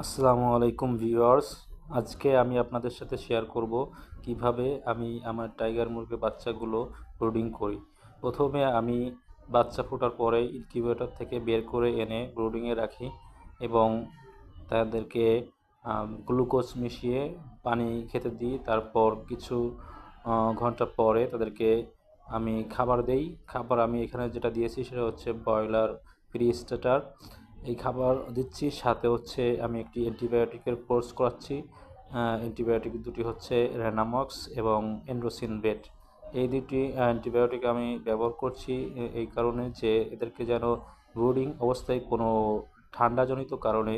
আসসালামু আলাইকুম ভিউয়ার্স। আজকে আমি আপনাদের সাথে শেয়ার করব কিভাবে আমি আমার টাইগার মুরগির বাচ্চাগুলো ব্রুডিং করি। প্রথমে আমি বাচ্চা ফোটার পরে ইনকিউবেটর থেকে বের করে এনে ব্রুডিংয়ে রাখি এবং তাদেরকে গ্লুকোজ মিশিয়ে পানি খেতে দিই। তারপর কিছু ঘন্টা পরে তাদেরকে আমি খাবার দেই। খাবার আমি এখানে যেটা দিয়েছি সেটা হচ্ছে ব্রয়লার ফ্রি স্টার্টার। এই খাবার দিচ্ছি, সাথে হচ্ছে আমি একটি অ্যান্টিবায়োটিকের কোর্স করাচ্ছি। অ্যান্টিবায়োটিক দুটি হচ্ছে রেনামক্স এবং এন্ড্রোসিনবেট। এই দুটি অ্যান্টিবায়োটিক আমি ব্যবহার করছি এই কারণে যে এদেরকে যেন ব্রুডিং অবস্থায় কোনো ঠান্ডাজনিত কারণে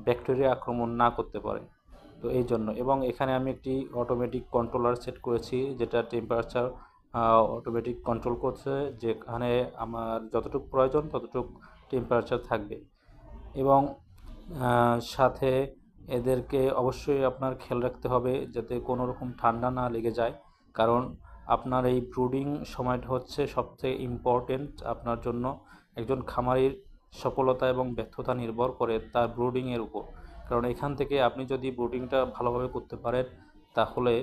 ব্যাকটেরিয়া আক্রমণ না করতে পারে। তো এই জন্য, এবং এখানে আমি একটি অটোমেটিক কন্ট্রোলার সেট করেছি যেটা টেম্পারেচার অটোমেটিক কন্ট্রোল করছে, যেখানে আমার যতটুকু প্রয়োজন ততটুকু টেম্পারেচার থাকবে। এবং সাথে এদেরকে অবশ্যই আপনার খেয়াল রাখতে হবে যাতে কোনো রকম ঠান্ডা না লেগে যায়, কারণ আপনার এই ব্রুডিং সময়টা হচ্ছে সবথেকে ইম্পর্টেন্ট আপনার জন্য। একজন খামারির সফলতা এবং ব্যর্থতা নির্ভর করে তার ব্রুডিংয়ের উপর, কারণ এখান থেকে আপনি যদি ব্রুডিংটা ভালোভাবে করতে পারেন তাহলে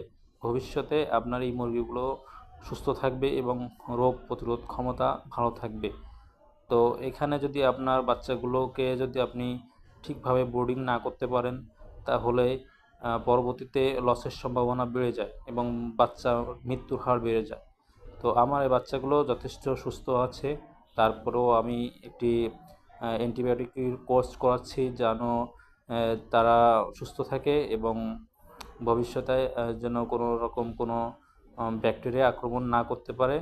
ভবিষ্যতে আপনার এই মুরগিগুলো সুস্থ থাকবে এবং রোগ প্রতিরোধ ক্ষমতা ভালো থাকবে। তো এখানে যদি আপনার বাচ্চাগুলোকে যদি আপনি ঠিকভাবে ব্রুডিং না করতে পারেন তাহলে পরবর্তীতে লসের সম্ভাবনা বেড়ে যায় এবং বাচ্চা মৃত্যুর হার বেড়ে যায়। তো আমার এই বাচ্চাগুলো যথেষ্ট সুস্থ আছে, তারপরেও আমি একটি অ্যান্টিবায়োটিকের কোর্স করাচ্ছি যেন তারা সুস্থ থাকে এবং ভবিষ্যতে যেন কোনো রকম কোনো ব্যাকটেরিয়া আক্রমণ না করতে পারে।